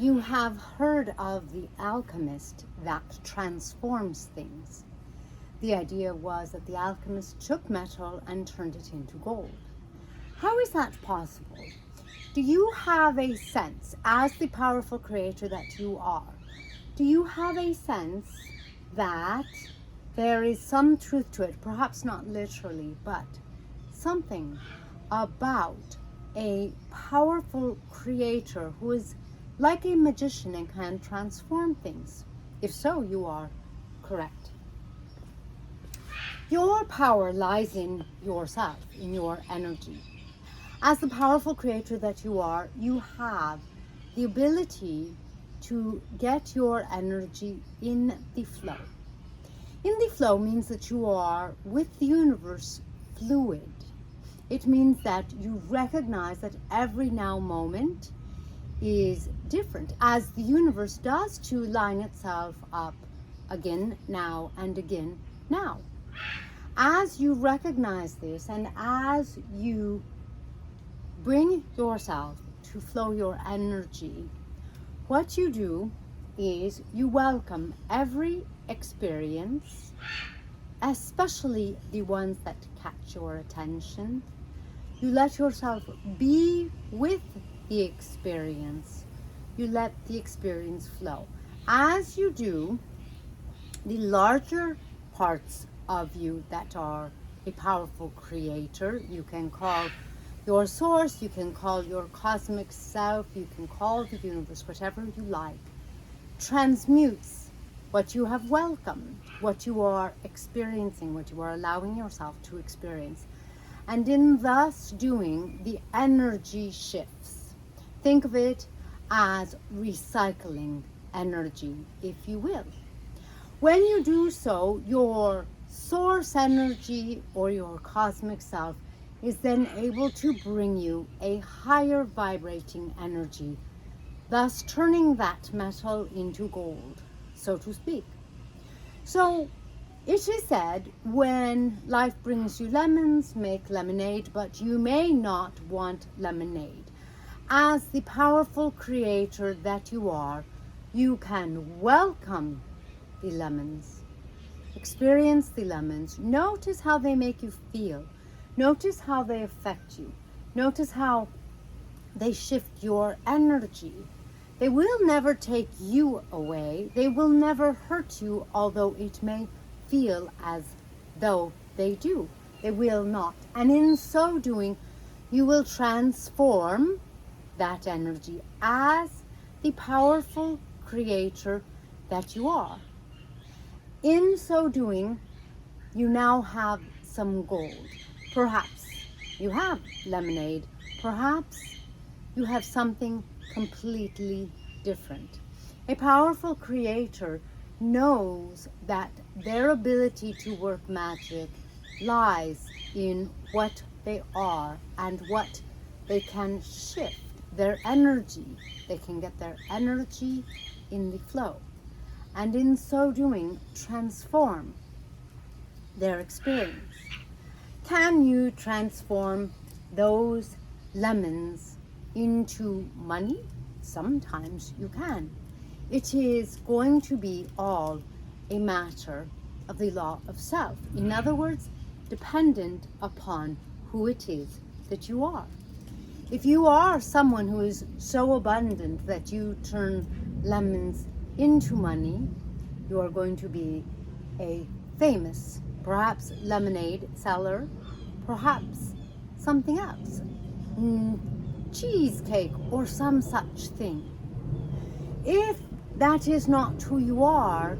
You have heard of the alchemist that transforms things. The idea was that the alchemist took metal and turned it into gold. How is that possible? Do you have a sense, as the powerful creator that you are, do you have a sense that there is some truth to it, perhaps not literally, but something about a powerful creator who is like a magician and can transform things? If so, you are correct. Your power lies in yourself, in your energy. As the powerful creator that you are, you have the ability to get your energy in the flow. In the flow means that you are with the universe fluid. It means that you recognize that every now moment is different, as the universe does to line itself up again, now, and again, now. As you recognize this and as you bring yourself to flow your energy, what you do is you welcome every experience, especially the ones that catch your attention. You let yourself be with the experience. You let the experience flow. As you do, the larger parts of you that are a powerful creator, you can call your source, you can call your cosmic self, you can call the universe, whatever you like, transmutes what you have welcomed, what you are experiencing, what you are allowing yourself to experience. And in thus doing, the energy shifts. Think of it as recycling energy, if you will. When you do so, your source energy or your cosmic self is then able to bring you a higher vibrating energy, thus turning that metal into gold, so to speak. So it is said, when life brings you lemons, make lemonade, but you may not want lemonade. As the powerful creator that you are, you can welcome the lemons. Experience the lemons. Notice how they make you feel. Notice how they affect you. Notice how they shift your energy. They will never take you away. They will never hurt you, although it may feel as though they do. They will not. And in so doing, you will transform that energy as the powerful creator that you are. In so doing, you now have some gold. Perhaps you have lemonade. Perhaps you have something completely different. A powerful creator knows that their ability to work magic lies in what they are and what they can shift, their energy. They can get their energy in the flow, and in so doing, transform their experience. Can you transform those lemons into money? Sometimes you can. It is going to be all a matter of the law of self. In other words, dependent upon who it is that you are. If you are someone who is so abundant that you turn lemons into money, you are going to be a famous, perhaps lemonade seller, perhaps something else, cheesecake or some such thing. If that is not who you are,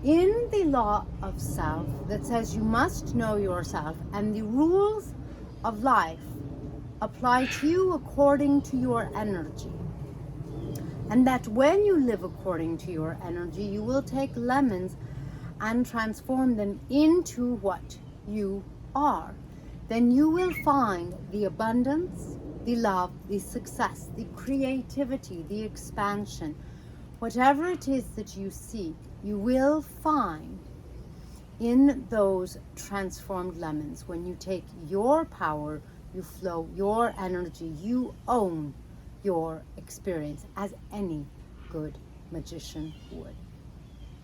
in the law of self that says you must know yourself and the rules of life apply to you according to your energy, and that when you live according to your energy, you will take lemons and transform them into what you are, then you will find the abundance, the love, the success, the creativity, the expansion. Whatever it is that you seek, you will find in those transformed lemons. When you take your power, you flow your energy, you own your experience as any good magician would.